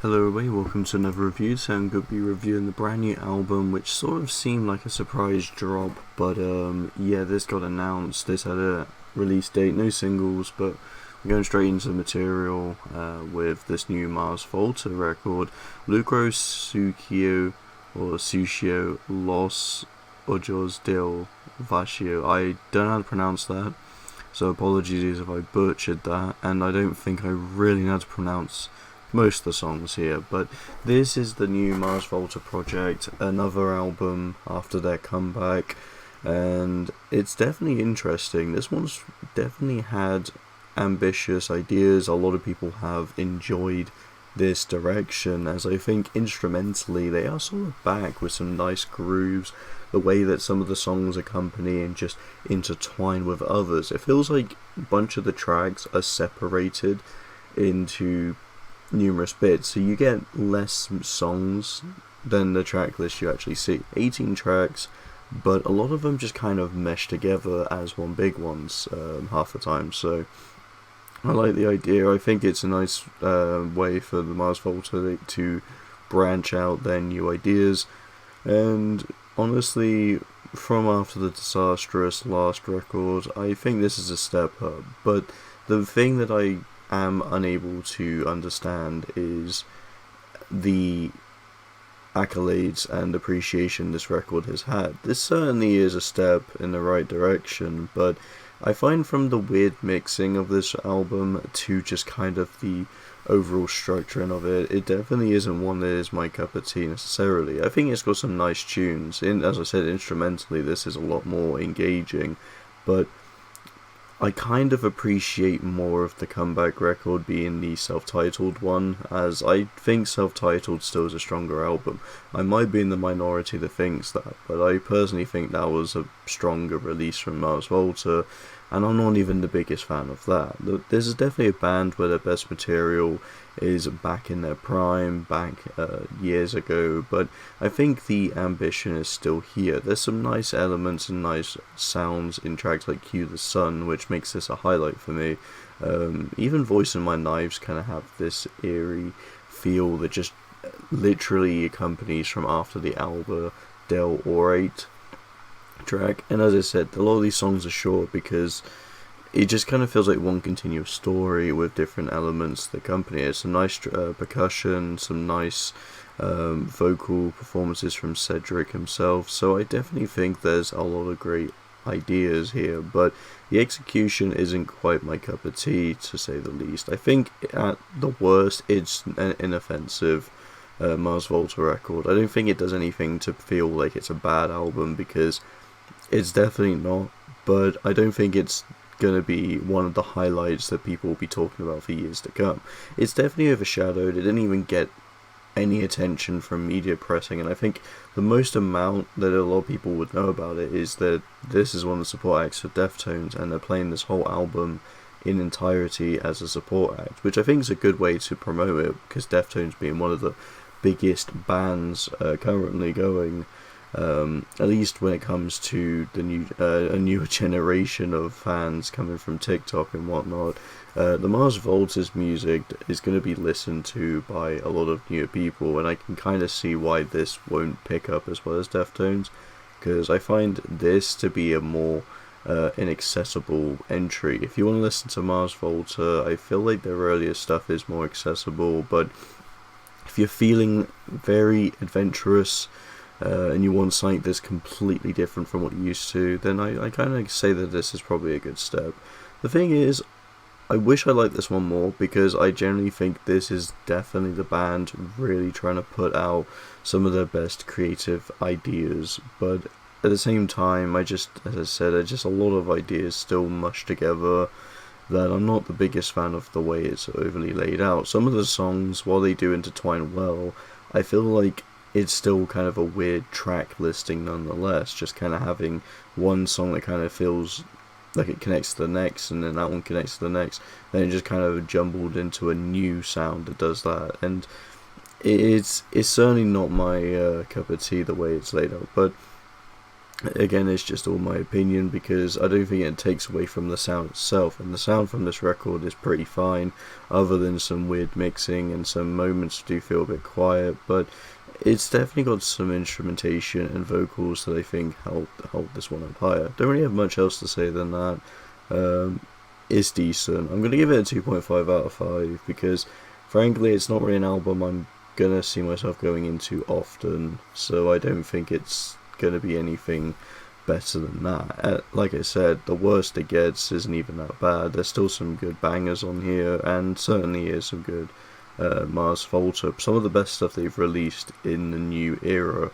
Hello everybody, welcome to another review. So I'm going to be reviewing the brand new album, which sort of seemed like a surprise drop, but yeah, this got announced. This had a release date, no singles, but we're going straight into the material with this new Volta record, Lucro, Sucio, or Sucio, Los Ojos del Vacio. I don't know how to pronounce that, so apologies if I butchered that, and I don't think I really know how to pronounce most of the songs here, but this is the new Volta project, another album after their comeback, and it's definitely interesting. This one's definitely had ambitious ideas. A lot of people have enjoyed this direction, as I think instrumentally they are sort of back with some nice grooves. The way that some of the songs accompany and just intertwine with others, it feels like a bunch of the tracks are separated into numerous bits, so you get less songs than the track list you actually see. 18 tracks, but a lot of them just kind of mesh together as one big ones half the time, so I like the idea. I think it's a nice way for the Volta to branch out their new ideas, and honestly, from after the disastrous last record, I think this is a step up. But the thing that I am unable to understand is the accolades and appreciation this record has had. This certainly is a step in the right direction, but I find from the weird mixing of this album to just kind of the overall structuring of it, it definitely isn't one that is my cup of tea necessarily. I think it's got some nice tunes. As I said, instrumentally this is a lot more engaging, but I kind of appreciate more of the comeback record being the self-titled one, as I think self-titled still is a stronger album. I might be in the minority that thinks that, but I personally think that was a stronger release from Volta, and I'm not even the biggest fan of that. This is definitely a band where their best material is back in their prime, back years ago, but I think the ambition is still here. There's some nice elements and nice sounds in tracks like Cue the Sun, which makes this a highlight for me. Even Voice and My Knives kind of have this eerie feel that just literally accompanies from after the Alba Del Orate track. And as I said, a lot of these songs are short because it just kind of feels like one continuous story with different elements that accompany it. Some nice percussion, some nice vocal performances from Cedric himself. So I definitely think there's a lot of great ideas here, but the execution isn't quite my cup of tea, to say the least. I think at the worst it's an inoffensive Volta record. I don't think it does anything to feel like it's a bad album, because it's definitely not, but I don't think it's going to be one of the highlights that people will be talking about for years to come. It's definitely overshadowed. It didn't even get any attention from media pressing, and I think the most amount that a lot of people would know about it is that this is one of the support acts for Deftones, and they're playing this whole album in entirety as a support act, which I think is a good way to promote it, because Deftones being one of the biggest bands currently going, at least when it comes to the a newer generation of fans coming from TikTok and whatnot. The Volta's music is going to be listened to by a lot of newer people, and I can kind of see why this won't pick up as well as Deftones, because I find this to be a more inaccessible entry. If you want to listen to Volta, I feel like their earlier stuff is more accessible, but if you're feeling very adventurous and you want something that's completely different from what you're used to, then I kind of say that this is probably a good step. The thing is, I wish I liked this one more, because I generally think this is definitely the band really trying to put out some of their best creative ideas, but at the same time, as I said, a lot of ideas still mushed together that I'm not the biggest fan of the way it's overly laid out. Some of the songs, while they do intertwine well, I feel like it's still kind of a weird track listing nonetheless, just kind of having one song that kind of feels like it connects to the next, and then that one connects to the next, then it just kind of jumbled into a new sound that does that, and it's certainly not my cup of tea the way it's laid out. But Again, it's just all my opinion, because I don't think it takes away from the sound itself, and the sound from this record is pretty fine, other than some weird mixing and some moments do feel a bit quiet, but it's definitely got some instrumentation and vocals that I think help this one up higher. Don't really have much else to say than that. It's decent. I'm going to give it a 2.5 out of 5, because frankly it's not really an album I'm going to see myself going into often, so I don't think it's going to be anything better than that. Like I said, the worst it gets isn't even that bad. There's still some good bangers on here, and certainly is some good Mars Volta. Some of the best stuff they've released in the new era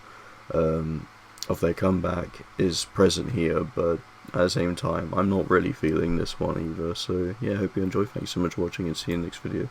of their comeback is present here, but at the same time I'm not really feeling this one either. So yeah, I hope you enjoy. Thanks so much for watching, and see you in the next video.